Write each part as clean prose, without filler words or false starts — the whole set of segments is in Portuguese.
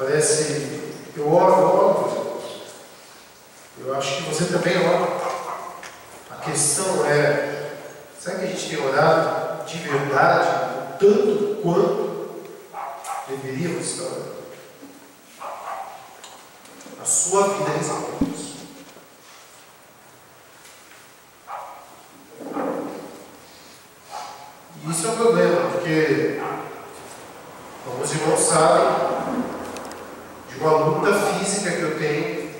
Parece, eu oro, eu acho que você também ora. A questão é, será que a gente tem orado de verdade, tanto quanto deveríamos estar orando? A sua vida responde isso. E isso é um problema, porque, como os irmãos sabem, de uma luta física que eu tenho,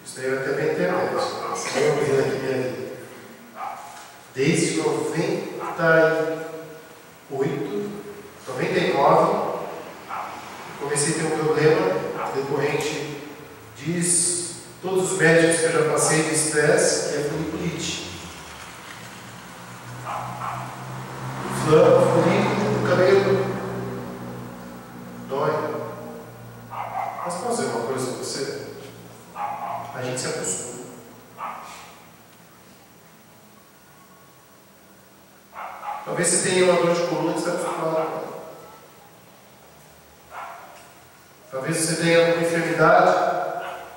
isso daí eu até bem internet, você vai ouvir aqui minha vida. Desde 98, 99, comecei a ter um problema decorrente, diz todos os médicos que eu já passei de estresse, que é funiculite. Inflama, folículo do cabelo, dói. Mas posso dizer uma coisa para você? A gente se acostuma. Talvez você tenha uma dor de coluna e você está acostumado com ela. Talvez você tenha alguma enfermidade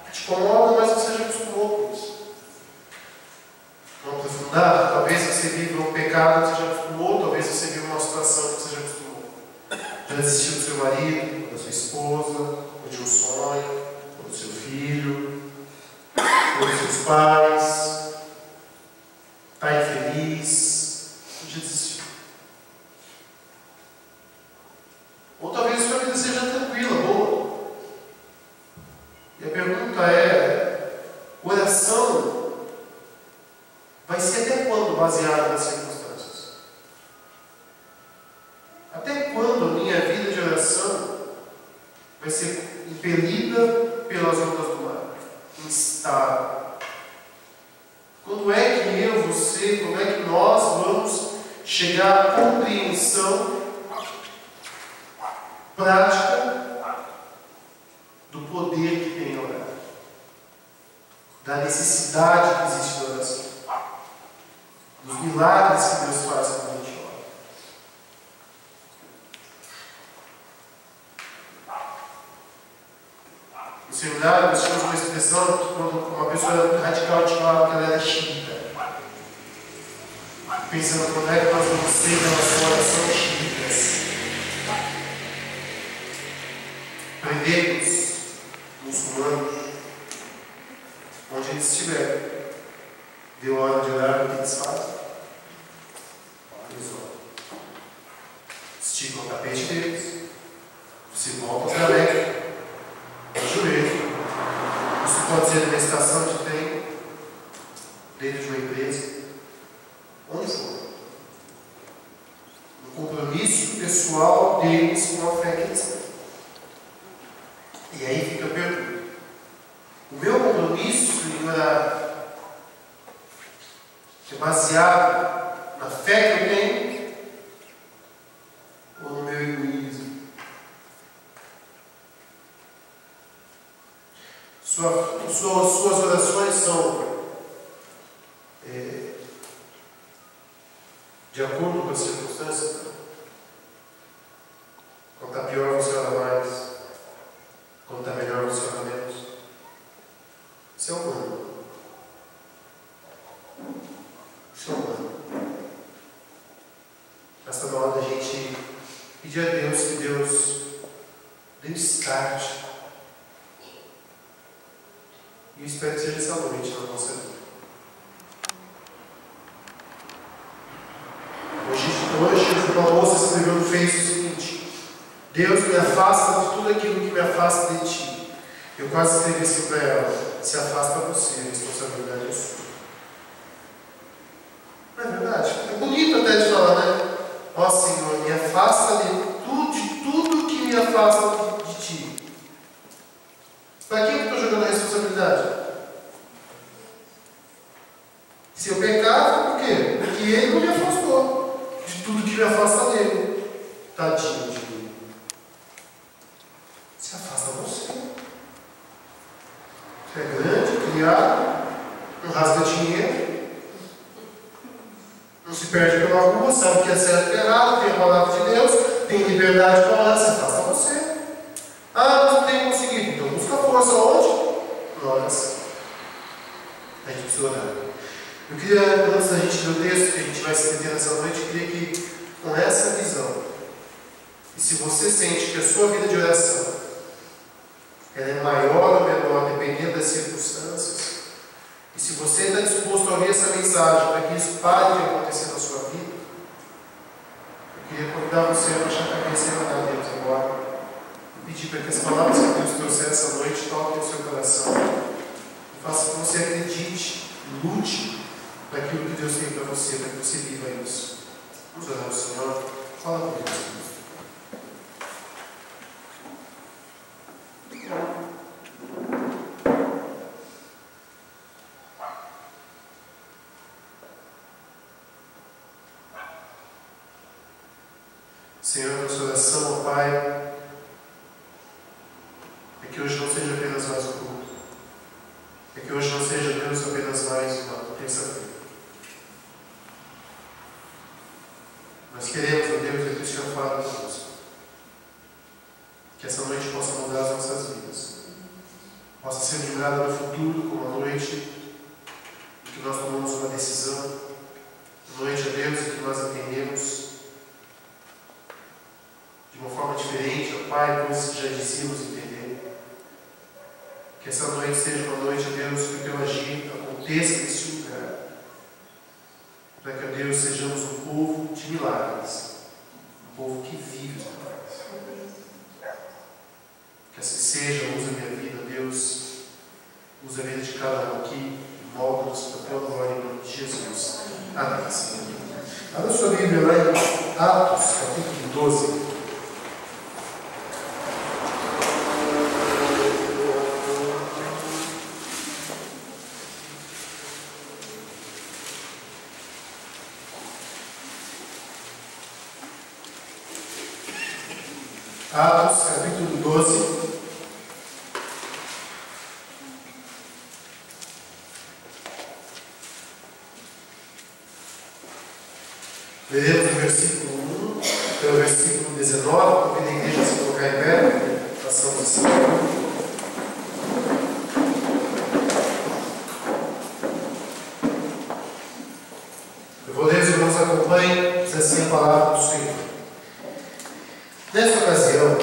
que te incomoda, mas você já acostumou com isso. Vamos aprofundar? Talvez você viva um pecado que você já acostumou, talvez você viva uma situação que você já acostumou. Já desistiu do seu marido, da sua esposa, ou de um sonho, ou do seu filho, ou dos seus pais, está infeliz, ou já desistiu. Ou talvez a sua vida seja tranquila, boa. E a pergunta é, oração vai ser até quando baseada nas circunstâncias? Até quando a minha vida de oração vai ser impelida pelas ondas do mar? Instável. Quando é que eu, você, como é que nós vamos chegar à compreensão prática do poder que tem a orar, da necessidade que existe na oração, dos milagres que Deus faz quando a gente ora? No seminário, nós tínhamos uma expressão quando uma pessoa era muito radical, a gente falava que ela era xiita. Pensando como é que nós vamos ser em relação à oração xiitas. Prendemos muçulmanos, onde eles estiverem. Deu hora de orar, o que eles fazem? Eles oram. Esticam o tapete deles, se voltam para a Meca, ajoelham. Isso pode ser numa estação de trem, dentro de uma empresa, onde for. Um compromisso pessoal deles com a fé que eles têm. E aí fica a pergunta: o meu compromisso em orar é baseado na fé que eu tenho ou no meu egoísmo? Suas orações são de acordo com as circunstâncias? Quando está pior, você ora mais. Quando está melhor, você ora menos. Isso é humano. Isso é humano. Mas está na hora da gente pedir a Deus que Deus dê um start. E eu espero que seja essa noite na nossa vida. Hoje uma moça escreveu no Face o seguinte: Deus me afasta de tudo aquilo que me afasta de Ti. Eu quase escrevi assim para ela: se afasta você, a responsabilidade é sua. Não é verdade? É bonito até de falar, né? Ó Senhor, me afasta de tudo que me afasta de Ti. Para quem eu estou jogando a responsabilidade? Se eu pecar, por quê? Porque Ele não me afastou de tudo que me afasta dele. Tadinho de mim. Se afasta você. Você é grande, criado, não rasga dinheiro, não se perde pela rua, sabe que é certo e errado, tem a palavra de Deus, tem liberdade para orar, se afasta você. força onde? Na oração. A gente precisa orar. Eu queria, antes da gente ler o texto que a gente vai se meter nessa noite, eu queria que, com essa visão, e se você sente que a sua vida de oração ela é maior ou menor, dependendo das circunstâncias, e se você está disposto a ouvir essa mensagem para que isso pare de acontecer na sua vida, eu queria convidar você a baixar a cabeça e orar a Deus agora, e pedir para que as palavras que Deus trouxe essa noite toquem o seu coração, e faça com que você acredite, lute naquilo que Deus tem para você, para que você viva isso. Vamos orar ao Senhor. Fala com Deus. Senhor, nossa oração, ó Pai, é que hoje não seja apenas mais um culto, é que hoje não seja, Deus, apenas mais uma terça-feira. Nós queremos, ó Deus, é que o Senhor fale conosco, que essa noite possa mudar as nossas vidas, possa ser lembrada no futuro como uma noite em que nós tomamos uma decisão, uma noite, ó Deus, em que nós entendemos de uma forma diferente, ó Pai, coisas que já dizíamos entender. Que essa noite seja uma noite, ó Deus, que o Teu agir aconteça nesse lugar. Para que, ó Deus, sejamos um povo de milagres. Um povo que vive os milagres. Que assim seja, usa a minha vida, Deus. Usa a vida de cada um aqui e molda-nos para a Tua glória em nome de Jesus. Amém, Senhor. Abra sua Bíblia lá em Atos, capítulo 12. Atos, capítulo 12. Veremos do versículo 1 até o versículo 19. Convido a igreja a se colocar em pé. Passamos assim. Eu vou ler, os irmãos acompanhem, diz assim a palavra do Senhor. Nesta ocasião,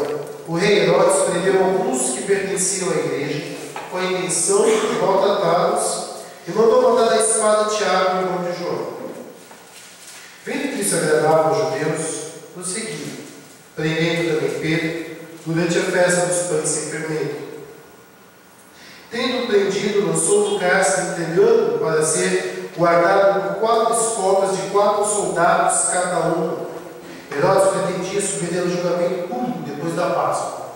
o rei Herodes prendeu alguns que pertenciam à igreja, com a intenção de maltratá-los, e mandou matar a espada Tiago, irmão de João. Vendo que isso agradava aos judeus, nos seguiram, prendendo também Pedro, durante a festa dos pães sem fermento. Tendo prendido, lançou no cárcere, entregando-o para ser guardado por 4 escoltas de 4 soldados cada um. Herodes pretendia submeter ao julgamento público depois da Páscoa.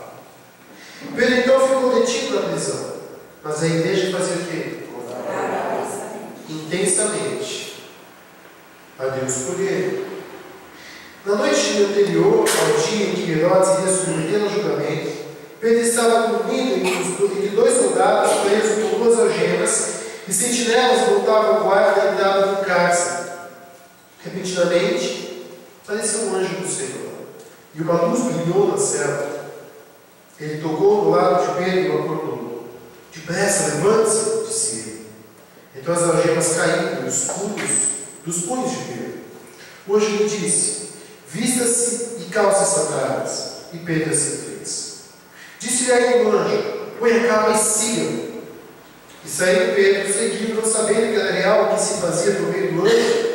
Pedro então ficou detido na prisão, mas a igreja fazia o quê? Intensamente a Deus por ele. Na noite anterior ao dia em que Herodes iria submeter ao julgamento, Pedro estava dormindo entre 2 soldados presos com 2 algemas, e sentinelas voltavam guarda da entrada do cárcere. Repentinamente apareceu um anjo do Senhor, e uma luz brilhou na cela. Ele tocou no lado de Pedro e o acordou. Depressa, levante-se, disse ele. Então as algemas caíram dos punhos de Pedro. O anjo lhe disse: vista-se e calce as sandálias. E Pedro assim fez. Disse-lhe ainda o anjo: põe a capa e siga-me. E saindo Pedro, seguiu, não sabendo que era real o que se fazia por meio do anjo.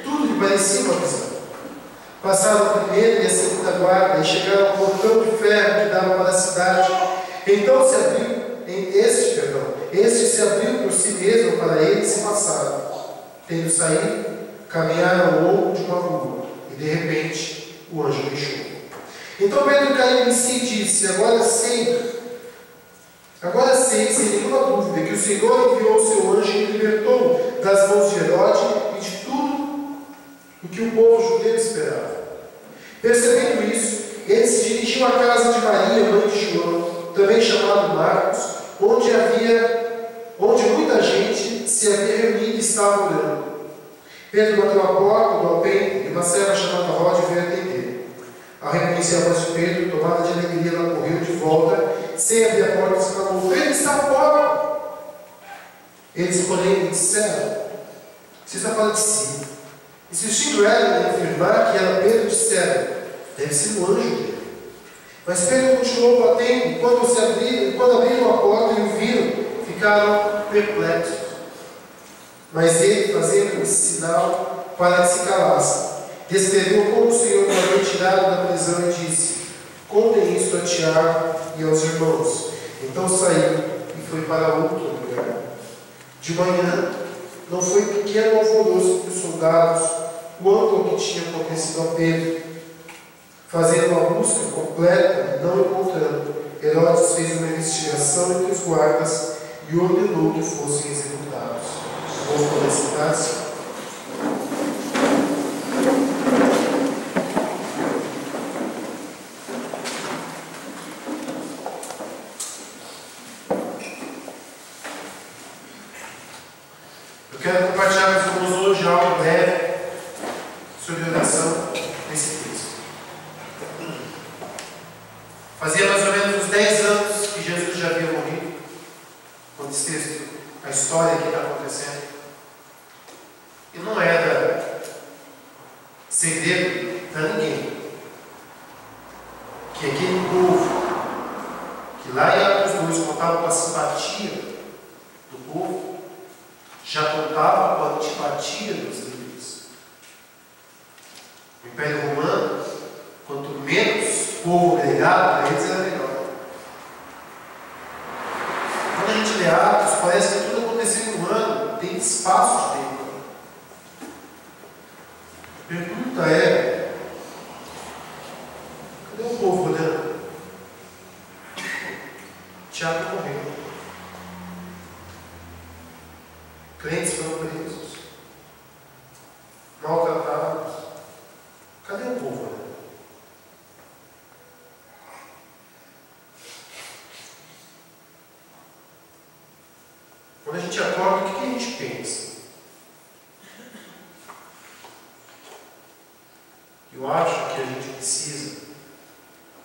Tudo lhe parecia uma visão. Passaram a primeira e a segunda guarda e chegaram ao portão de ferro que dava para a cidade. Então se abriu, este se abriu por si mesmo para eles e passaram. Tendo saído, caminharam ao longo de uma rua e de repente o anjo deixou. Então Pedro caiu em si e disse: agora sei, sem nenhuma dúvida, que o Senhor enviou o seu anjo e me libertou das mãos de Herodes e de tudo o que o povo judeu esperava. Percebendo isso, ele se dirigiu à casa de Maria, mãe de João, também chamado Marcos, onde muita gente se havia reunido e estava orando. Pedro bateu a porta do alpendre e uma serva chamada Rode veio atender. Ao reconhecer a voz de Pedro, tomada de alegria, ela correu de volta, sem abrir a porta, exclamou: Pedro, a porta. Eles, porém, lhe disseram: você está falando de si. Insistindo ela em afirmar que era Pedro, disseram: deve ser um anjo dele. Mas Pedro continuou batendo. Quando abriram a porta e o viram, ficaram perplexos. Mas ele, fazendo esse sinal para que se calasse, descreveu como o Senhor o havia tirado da prisão e disse: contem isto a Tiago e aos irmãos. Então saiu e foi para outro lugar. De manhã, não foi pequeno alvoroço dos soldados quanto ao que tinha acontecido a Pedro. Fazendo uma busca completa e não encontrando, Herodes fez uma investigação entre os guardas e ordenou que fossem executados. Vamos poder citar-se? Eu quero compartilhar com os irmãos hoje algo breve sobre oração nesse texto. Fazia mais ou menos uns 10 anos que Jesus já havia morrido, quando esse texto, a história que está acontecendo. E não era segredo para ninguém que aquele povo, que lá em Atos 2 contava com a simpatia do povo, já contava com a antipatia dos líderes. O Império Romano, quanto menos povo agregado, para eles era melhor. Quando a gente lê Atos, parece que tudo aconteceu em um ano, tem espaço de tempo. A pergunta é: cadê o povo olhando? Tiago morreu. Crentes foram presos, maltratados. Cadê o povo olhando? Quando a gente acorda, o que a gente pensa? Eu acho que a gente precisa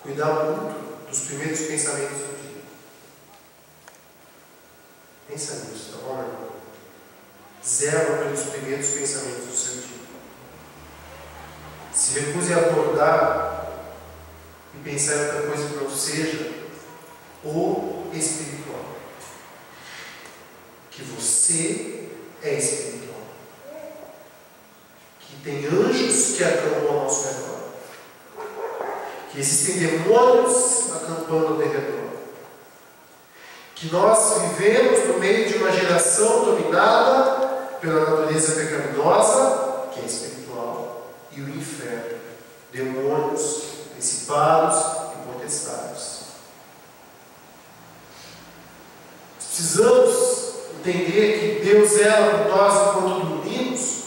cuidar muito dos primeiros pensamentos do dia. Pensa nisso, tá bom, meu irmão? Zela pelos primeiros pensamentos do seu dia. Se recuse a acordar e pensar em outra coisa que não seja o espiritual. Que você é espiritual. Que tem anjos que acampam ao nosso redor. Que existem demônios acampando ao redor. Que nós vivemos no meio de uma geração dominada pela natureza pecaminosa, que é espiritual, e o inferno, demônios, principados e potestades. Precisamos entender que Deus é por nós enquanto dormimos,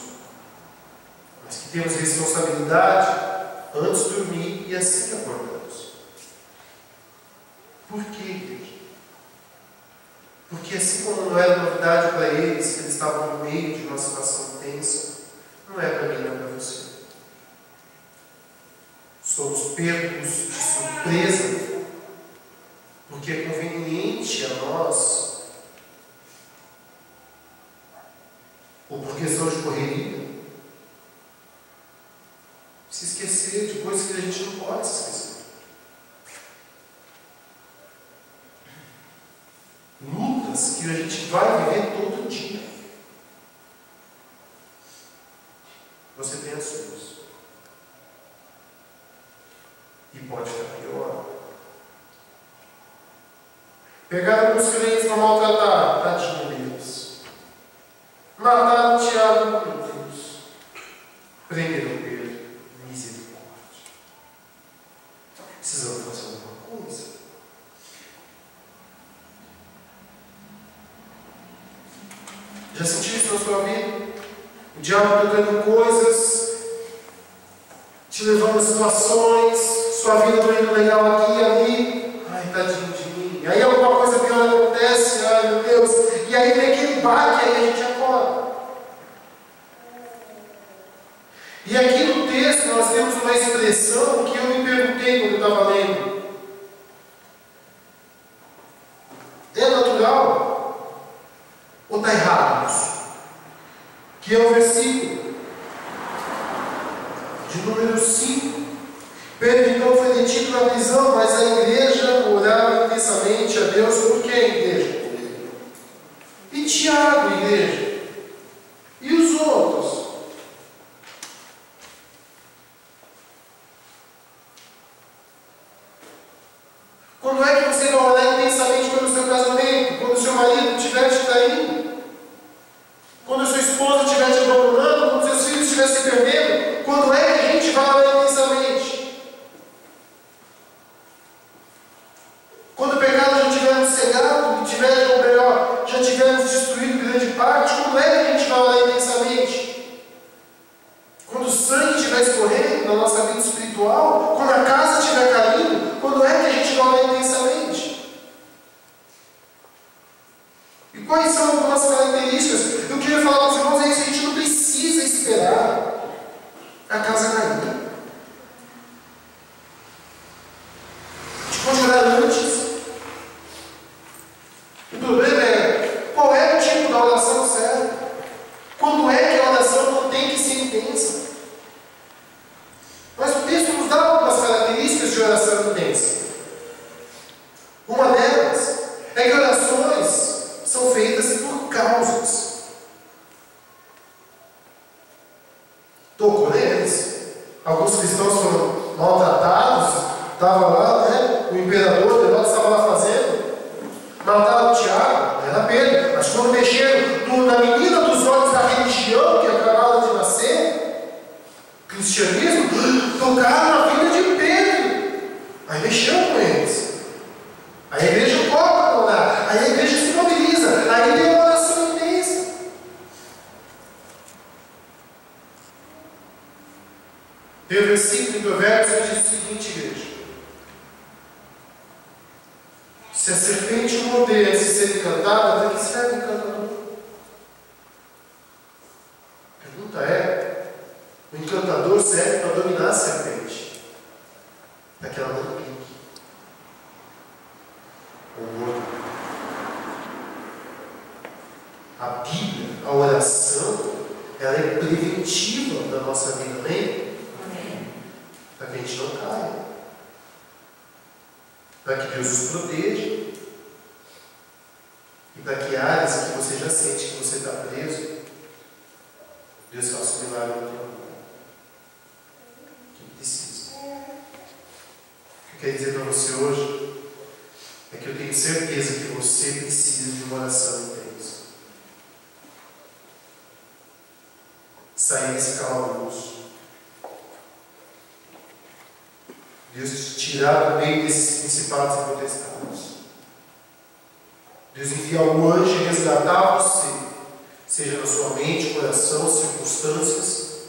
mas que temos responsabilidade antes de dormir e assim que acordamos. Por quê, igreja? Porque assim como não era novidade para eles, que eles estavam no meio de uma situação tensa, não é para mim, não é para você. Somos pegos de surpresa, porque é conveniente a nós, ou por questão de correria, se esquecer de coisas que a gente não pode se esquecer. Lutas que a gente vai viver todo dia. Você tem as suas. E pode ficar pior. Pegaram os crentes para maltratar, tadinho deles. Mataram Tiago, meu Deus. Prenderam Pedro, misericórdia. Precisamos fazer alguma coisa. Já sentiu isso na sua vida? O diabo tocando coisas, te levando a situações, sua vida não indo legal aqui e ali. Ai, tadinho de mim. Aí alguma coisa pior acontece, ai meu Deus. E aí vem aquele baque, aí a gente acorda. E aqui no texto nós temos uma expressão que eu me perguntei quando eu estava lendo. É natural natural. Ou está errado isso? Que é o versículo de número 5. Pedro então foi detido na prisão, mas a igreja orava intensamente a Deus. Por que a igreja? E Tiago, igreja? E os outros? Quando é que você vai orar intensamente pelo seu casamento? Quando o seu marido estiver te traindo? Quando a sua esposa estiver te abandonando? Quando seus filhos estiverem se perdendo? Quando é que a gente vai orar intensamente? Quando o pecado já tiver nos cegado, ou melhor, já tivermos destruído grande parte, quando é que a gente vai orar intensamente? Quando o sangue estiver escorrendo na nossa vida espiritual? Quando a casa estiver caindo? Quando é que a gente vai orar intensamente? E quais são algumas características? Eu queria falar para os irmãos, é isso, a gente não precisa esperar a casa cair. A gente pode orar antes. O problema é, qual é o tipo da oração certa? Quando é que a oração não tem que ser intensa? Mas o texto nos dá algumas características de oração intensa. Uma delas é que orações são feitas por causas. Tocou neles. Alguns cristãos foram maltratados, estava lá, né? O imperador Herodes estava lá fazendo. Mataram Tiago, era Pedro, mas quando mexeram na menina dos olhos da religião que acabava de nascer, cristianismo, tocaram na vida de Pedro. Aí mexeu com eles. Aí a igreja cobra orar, aí a igreja se mobiliza, aí tem uma oração intensa. Tem o versículo em Provérbios que diz o seguinte, igreja: se a serpente morder antes de ser encantada, para que serve o encantador? A pergunta é: o encantador serve para dominar a serpente, para que ela não pique ou morda. A Bíblia, a oração, ela é preventiva da nossa vida, amém? Para que a gente não caia, para que Deus os proteja, e para que áreas que você já sente que você está preso, Deus faça um milagre no teu lugar. Que precisa. O que eu quero dizer para você hoje é que eu tenho certeza que você precisa de uma oração intensa. Sair desse calabouço. Deus te tirar do meio desses principados e potestades. Deus enviar um anjo e resgatar você, seja na sua mente, coração, circunstâncias,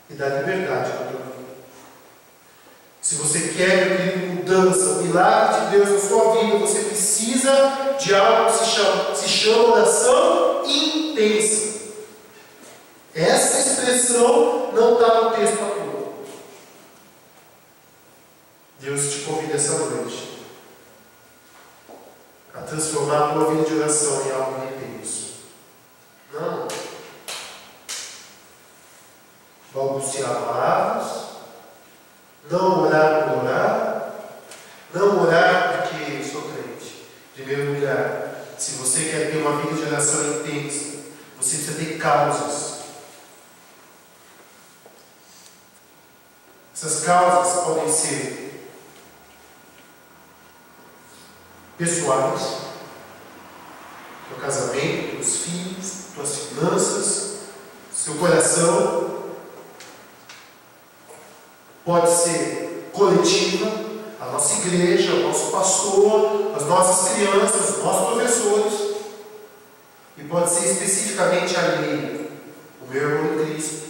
e dar liberdade para a tua vida. Se você quer, meu querido, mudança, o milagre de Deus na sua vida, você precisa de algo que se chama oração intensa. Essa expressão não está no texto atual. Deus te convida essa noite a transformar a tua vida de oração em algo intenso. Não balbuciar palavras, não orar por orar, não orar porque sou crente. Em primeiro lugar, se você quer ter uma vida de oração intensa, você precisa ter causas. Essas causas podem ser pessoais, teu casamento, teus filhos, tuas finanças, seu coração. Pode ser coletiva, a nossa igreja, o nosso pastor, as nossas crianças, os nossos professores. E pode ser especificamente alheio, o meu irmão em Cristo,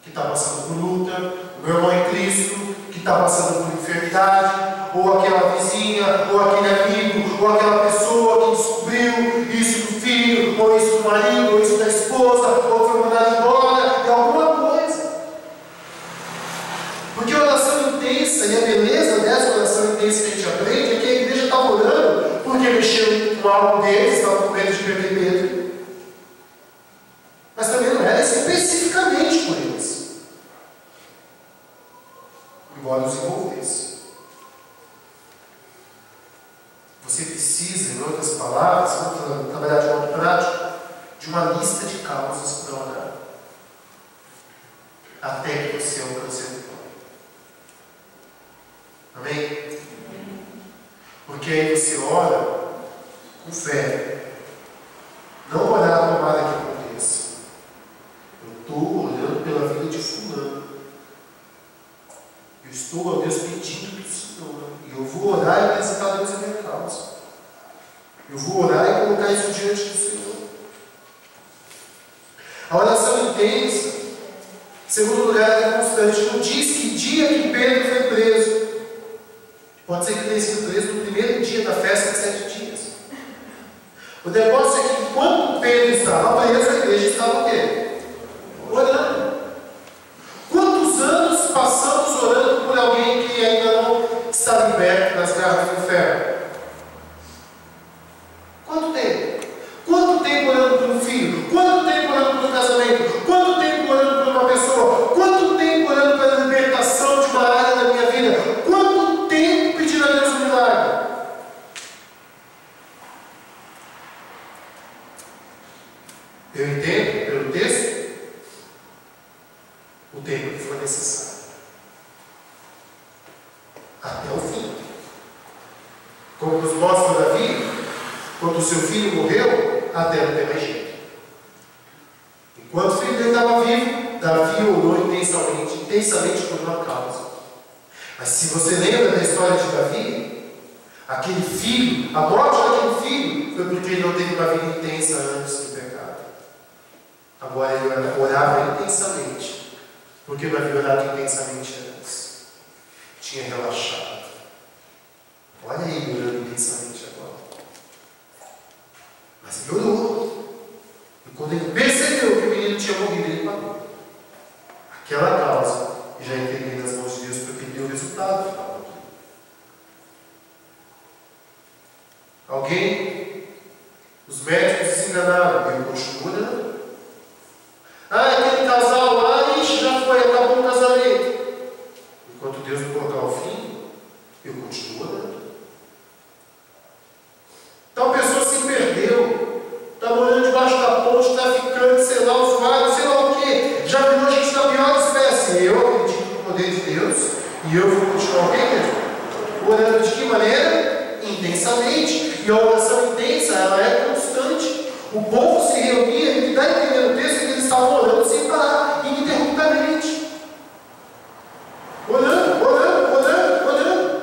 que está passando por luta, o meu irmão em Cristo, que está passando por enfermidade, ou aquela vizinha, ou aquele amigo, ou aquela pessoa que descobriu isso do filho, ou isso do marido, ou isso da esposa, ou foi mandado embora, é alguma coisa. Porque a oração intensa, e a beleza dessa oração intensa que a gente aprende, é que a igreja está orando porque mexeu com algo deles, estavam com medo de perder Pedro. Mas também não era especificamente por eles, embora os envolvesse. Você precisa, em outras palavras, vamos trabalhar de modo prático, de uma lista de causas para orar, até que você alcance a vitória. Amém? Porque aí você ora com fé. Não orar tomara que aconteça. Eu estou orando pela vida de fulano. Eu estou, ó Deus, pedindo do Senhor. E eu vou orar e apresentar a Deus a minha causa. Eu vou orar e colocar isso diante do Senhor. A oração intensa, em segundo lugar, é constante. Não diz que dia que Pedro foi preso. Pode ser que tenha sido preso no primeiro dia da festa de 7 dias. O negócio é que enquanto Pedro estava preso, a igreja estava o quê? Orando. Quantos anos passamos orando por alguém que ainda não está liberto das garras do inferno? Quanto tempo? Quanto tempo orando por um filho? Quanto tempo orando por um casamento? Quanto tempo orando por uma pessoa? Quanto tempo orando pela libertação de uma área da minha vida? Quanto tempo pedindo a Deus um milagre? Eu entendo, pelo texto, o tempo que for necessário. Até o fim. Como nos mostra Davi, quando o seu filho morreu, até não ter mais jeito. Enquanto o filho dele estava vivo, Davi orou intensamente por uma causa. Mas se você lembra da história de Davi, aquele filho, a morte daquele filho, foi porque ele não teve uma vida intensa antes do pecado. Agora ele orava intensamente, porque não havia orado intensamente antes. Tinha relaxado. Olha ele orando intensamente agora. Mas ele orou. E quando ele percebeu que o menino tinha morrido, ele parou. Aquela causa já entreguei nas mãos de Deus, porque ele deu o resultado final. Alguém? Os médicos se enganaram. Ele continua orando. Aquele casal lá, já foi, acabou o casamento. Enquanto Deus não colocar o fim, eu continuo orando. Tal pessoa se perdeu, está morando debaixo da ponte, está ficando, sei lá, usuário, sei lá o quê. Já virou gente da pior espécie. Eu acredito no poder de Deus e eu vou continuar orando de que maneira? Intensamente. E a oração intensa, ela é constante. O povo se reunia, ele está entendendo o texto que eles estavam orando sem parar, ininterruptamente. Orando, orando, orando, orando.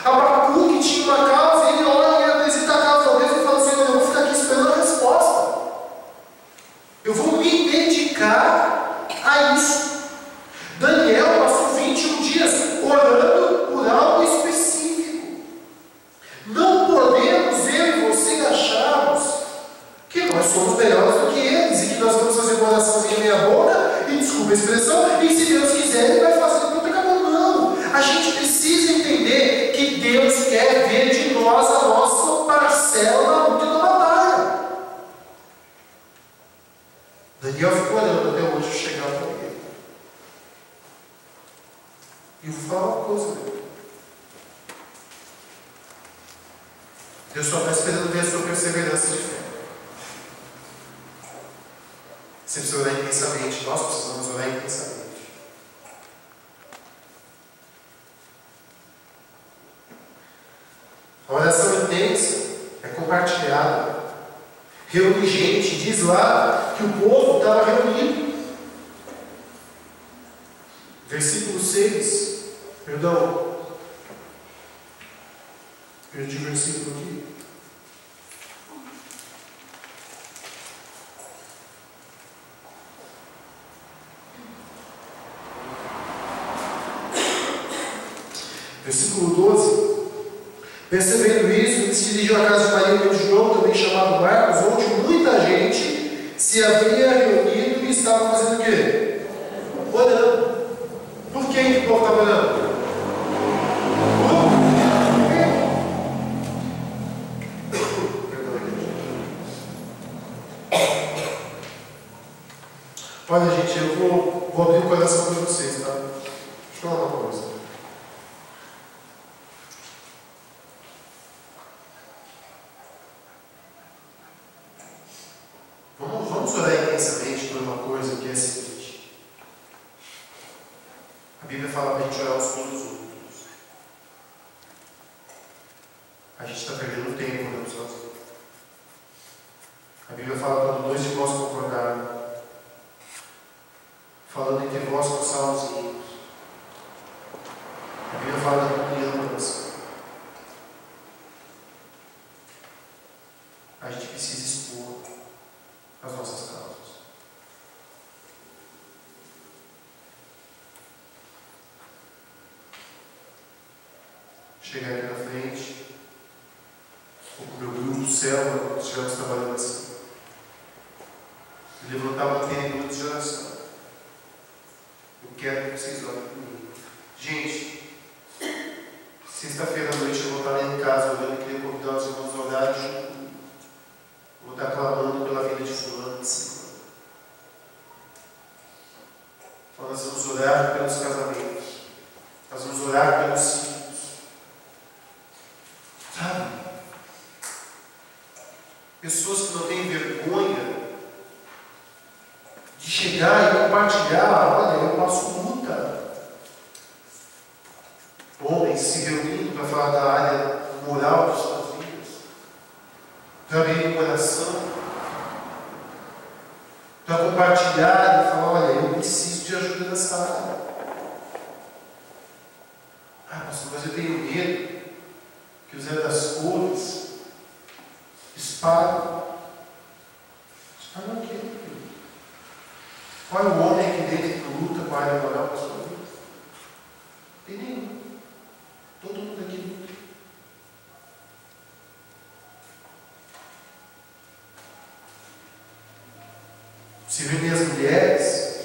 Abacuque tinha uma causa, e ele ora e apresenta a causa a Deus e fala assim: eu vou ficar aqui esperando a resposta. Eu vou me dedicar a isso. Daniel passou 21 dias orando por algo específico. Não podemos, eu e você, acharmos que nós somos melhores do que eles e que nós vamos fazer uma oraçãozinha meia boca e, desculpa a expressão, e se Deus quiser, Ele vai fazer tudo acabou. Não. A gente precisa entender que Deus quer ver de nós a nossa parcela na luta e na batalha. Daniel ficou olhando até hoje chegar para ele. E eu vou falar uma coisa, meu. Deus só está esperando ver a sua perseverança de fé. Você precisa orar intensamente. Nós precisamos orar intensamente. A oração intensa é compartilhada. Reúne gente. Diz lá que o povo estava reunido. Versículo 6. Perdão. Perdi o versículo aqui. Versículo 12. Percebendo isso, ele se dirigiu à casa de Maria e de João, também chamado Marcos, onde muita gente se havia reunido e estava fazendo o quê? Orando. Por quem que o povo estava orando? Perdão, Olha, gente, eu vou abrir o coração para vocês, tá? Deixa eu falar uma coisa. Vamos orar intensamente por uma coisa que é a seguinte. A Bíblia fala para a gente orar uns pelos outros. A gente está perdendo tempo orando sozinho. A Bíblia fala quando dois de vós concordarem, falando entre vós com salmozinhos. A Bíblia fala da comunhão da oração. A gente precisa expor as nossas causas. Chegar aqui na frente, ou com o meu grupo célula, quando estivermos trabalhando assim, e levantar uma minutos de oração. Eu quero que vocês orem comigo. Gente, sexta-feira à noite eu vou estar lá em casa orando e queria convidar os irmãos a orarem junto comigo. Vou estar clamando pela vida de fulano, de ciclano. Então nós vamos orar pelos casamentos. Nós vamos orar pelos filhos. Sabe? Pessoas que não têm vergonha de chegar e compartilhar. Olha, eu passo luta. Homens se reunindo para falar da área moral de suas vidas, para abrir o coração, para compartilhar e falar: olha, eu preciso de ajuda nessa área. Ah, pastor, mas eu tenho medo que o Zé das Cores espalhe. Espalhe o quê? Qual é o homem aqui dentro que luta com a área moral da sua vida? Tem nenhum. Todo mundo aqui luta. Se reunir as mulheres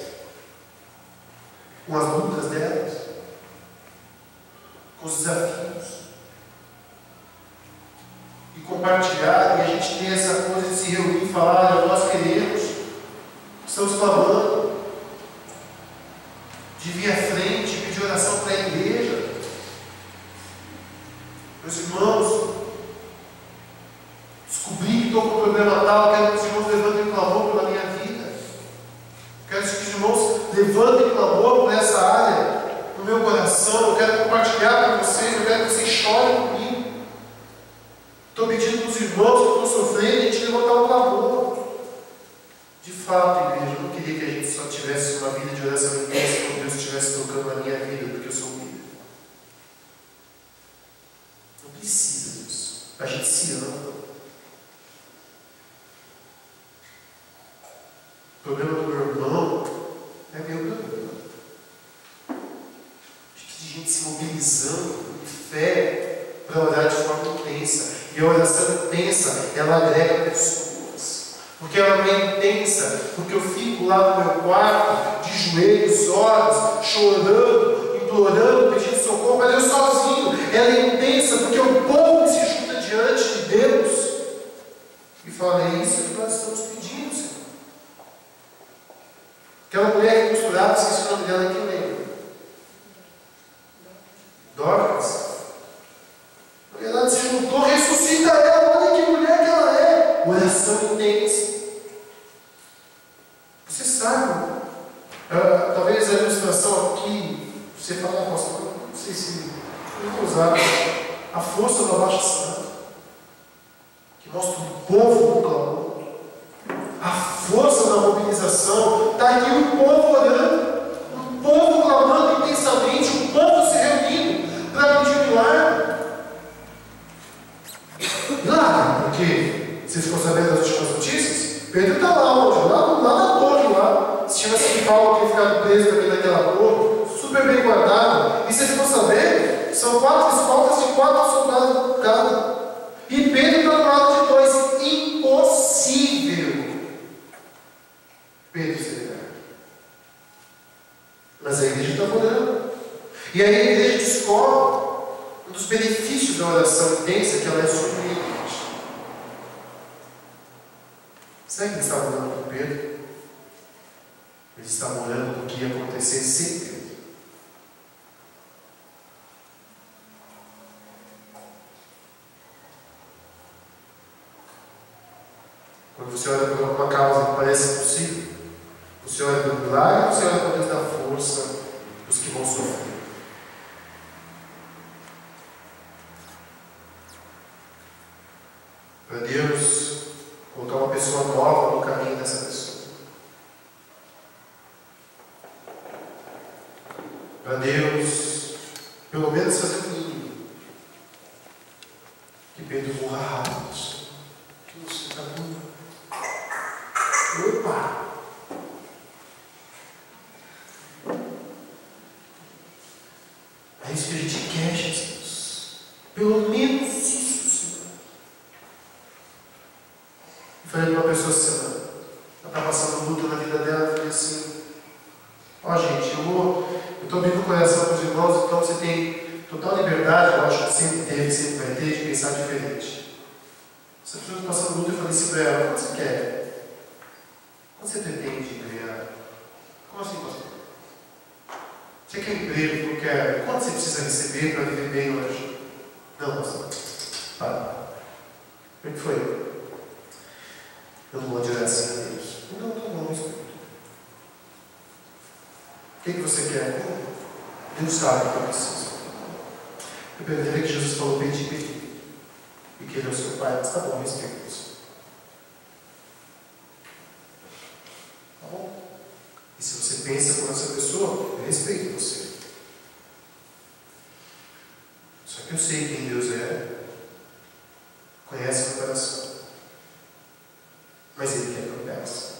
com as lutas delas, com os desafios, e compartilhar, e a gente ter essa coisa de se reunir e falar: olha, nós queremos, estamos falando de vir à frente, pedir oração para a igreja. Meus irmãos, descobri que estou com um problema tal, quero que os irmãos levantem clamor pela minha vida. Quero que os irmãos levantem clamor por essa área no meu coração. Eu quero compartilhar com vocês, eu quero que vocês chorem comigo. Estou pedindo para os irmãos que estão sofrendo a gente levantar um clamor. De fato, igreja, eu não queria que a gente só tivesse uma vida de oração intensa quando Deus estivesse tocando na minha vida, porque eu sou líder. Não precisa disso. A gente se ama. O problema do meu irmão é meu problema. De gente se mobilizando em fé para orar de forma intensa. E a oração intensa, ela agrega pessoas. Porque ela não é intensa, porque eu fico lá no meu quarto, de joelhos, horas, chorando, implorando, pedindo socorro, mas eu sozinho. Ela é intensa porque o povo se junta diante de Deus e fala: é isso que nós estamos pedindo, Senhor. Aquela mulher que costurava, esqueci o nome dela, que eu lembro. Dorcas. Ela se juntou, ressuscita ela, olha que mulher que ela é. Oração intensa. Você sabe, talvez a ilustração aqui, você fala: pastor, não sei se eu vou usar a força da Baixa Santa, que mostra o povo no clamor, a força da mobilização. Está aqui o povo orando, o povo clamando intensamente, o povo se reunindo para pedir milagre. Milagre, porque vocês ficam sabendo das últimas notícias? Pedro está lá hoje, lá na torre lá. Se tivesse que Paulo tinha ficado preso também naquela torre, super bem guardado. E vocês ficam sabendo? São 4 escoltas de 4 soldados cada. E Pedro está do lado de 2. Impossível Pedro ser liberto. Mas a igreja está orando. E aí a igreja descobre um dos benefícios da oração intensa, que ela é surpreendente. Sabe que eles estavam orando com Pedro? Eles Ele estava orando do que ia acontecer sem Pedro. Quando você olha por alguma causa que parece impossível, você olha pelo milagre ou você olha para Deus da força dos que vão sofrer? Para Deus colocar uma pessoa nova no caminho dessa pessoa. Para Deus, pelo menos fazer o mínimo. Que Pedro morra rápido. Que você está dando. Opa! É isso que a gente quer, Jesus. Pelo menos isso, Senhor. Eu falei para uma pessoa essa semana. Ela está passando luta na vida dela. Eu falei assim: ó, gente, eu estou abrindo o coração para os irmãos, então você tem total liberdade, eu acho que sempre teve, sempre vai ter, de pensar diferente. Essa pessoa está passando luta, eu falei assim para ela: quanto você quer? Quanto você pretende ganhar? Como assim, pastor? Você quer emprego? Não quer? Quanto você precisa receber para viver bem hoje? Não, pastor. Para. O que foi? Eu não vou dizer assim a Deus. Não, tá bom, Espírito. O que você quer? Deus sabe o que eu preciso. Eu perguntei que Jesus falou bem de pedir. E que Ele é o seu Pai. Mas tá bom, respeito isso. Tá bom? E se você pensa com essa pessoa, eu respeito você. Só que eu sei quem Deus é, conhece meu coração. Mas Ele quer que eu peça.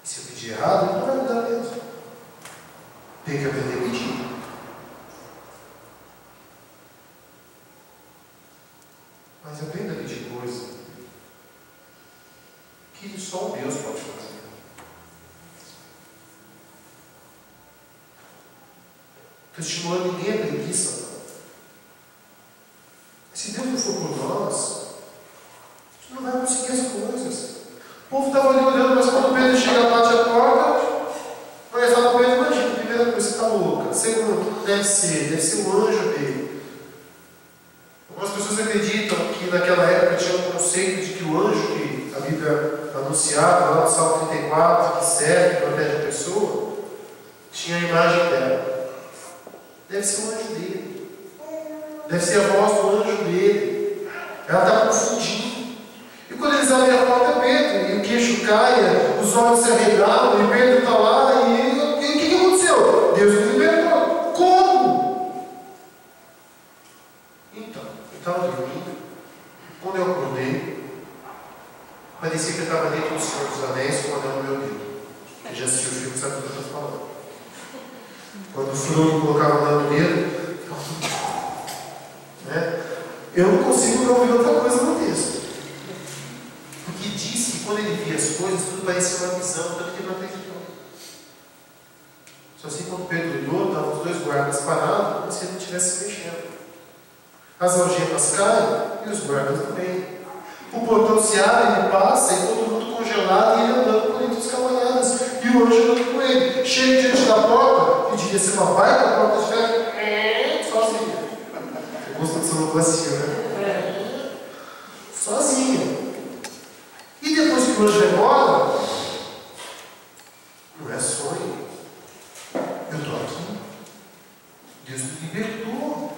E se eu pedir errado, Ele não vai me dar mesmo. Tem que aprender a pedir. Mas aprenda a pedir coisa que só Deus pode fazer. Estou estimulando ninguém a preguiça. Se Deus não for por nós, a gente não vai conseguir as coisas. O povo estava ali olhando, mas quando Pedro chega, bate a porta, vai falar com ele: imagina, primeira coisa, você está louca. Segundo, deve ser o anjo dele. Algumas pessoas acreditam que naquela época tinha um conceito de que o anjo que a Bíblia anunciava, lá no Salmo 34, que serve, que protege a pessoa, tinha a imagem dela. Deve ser o anjo dele. Deve ser a voz do anjo dele. Ela está confundindo. E quando eles abrem a porta, é Pedro. E o queixo cai, os olhos se arregalam, e Pedro está lá. E o que aconteceu? Deus me libertou. Como? Então, eu estava dormindo. Quando eu acordei, parecia que eu estava dentro do Senhor dos Anéis com o anel no meu dedo. Quem já assistiu o filme sabe o que eu estou falando. Quando o Frodo colocava o anel no dedo, né? Eu não consigo não ver outra coisa no texto. Porque diz que quando ele via as coisas, tudo parecia uma visão, tanto que ele não acreditou. Só assim, quando Pedro olhou, estavam os dois guardas parados, como se ele não estivesse se mexendo. As algemas caem e os guardas também. O portão se abre, ele passa, e todo mundo congelado, e ele andando por entre os caminhadas. E o anjo andando com ele. Chega diante da porta, que devia ser uma baita porta de ferro, sozinho. Eu gosto de sonoplastia, né? Sozinho. E depois que o anjo vai embora, não é sonho. Eu estou aqui. Deus me libertou.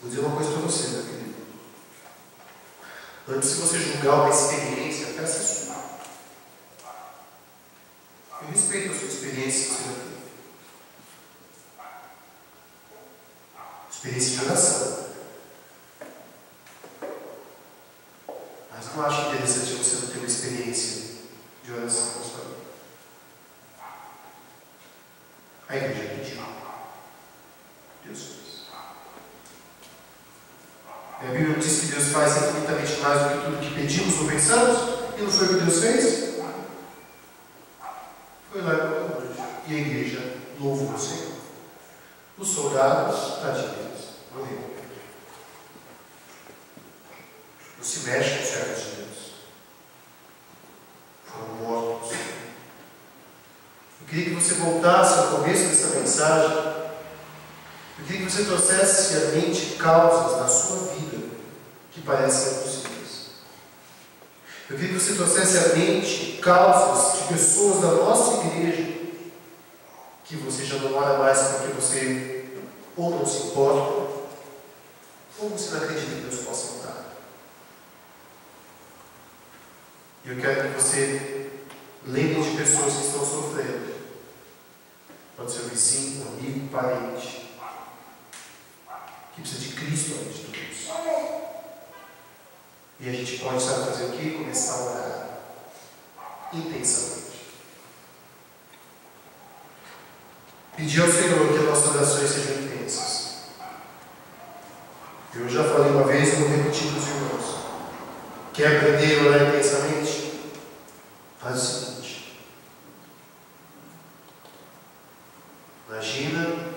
Vou dizer uma coisa para você, meu querido. Antes de você julgar uma experiência, peça a sua. Eu respeito a sua experiência que você já teve. Experiência de oração. Mas não acho interessante você não ter uma experiência de oração com sua vida. A igreja pediu. Deus fez. A Bíblia diz que Deus faz infinitamente mais do que tudo que pedimos ou pensamos. E não foi o que Deus fez? Foi lá e colocou o anjo. E a igreja louvou o Senhor. Os soldados, tadinhos, morreram. Não se mexe com servos de Deus. Foram mortos. Eu queria que você voltasse ao começo dessa mensagem. Eu queria que você trouxesse à mente causas na sua vida que parecem impossíveis. Eu queria que você trouxesse à mente causas de pessoas da nossa igreja que você já não ora mais porque você ou não se importa, ou você não acredita que Deus possa mudar. E eu quero que você lembre de pessoas que estão sofrendo. Pode ser um vizinho, um amigo, um parente, que precisa de Cristo além de tudo isso. E a gente pode, sabe, fazer o quê? Começar a orar intensamente. Pedir ao Senhor que as nossas orações sejam intensas. Eu já falei uma vez e vou repetir para os irmãos. Quer aprender a orar intensamente? Faz o seguinte. Imagina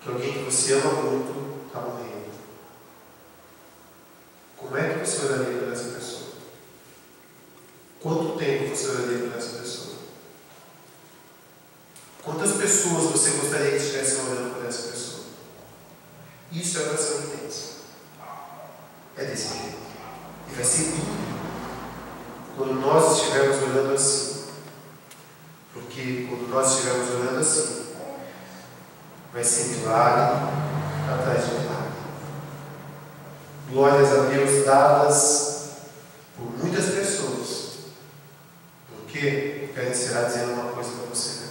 que alguém que você ama muito está morrendo. Como é que você oraria por essa pessoa? Quanto tempo você oraria por essa pessoa? Quantas pessoas você gostaria que estivessem orando por essa pessoa? Isso é oração intensa. É desse jeito. E vai ser lindo quando nós estivermos orando assim. Porque quando nós estivermos orando assim, vai ser milagre atrás de milagre. Glórias a Deus dadas por muitas pessoas. Porque eu quero encerrar dizendo uma coisa para você.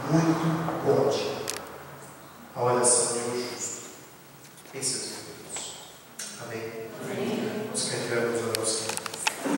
Muito pode a oração de um justo. Esse é o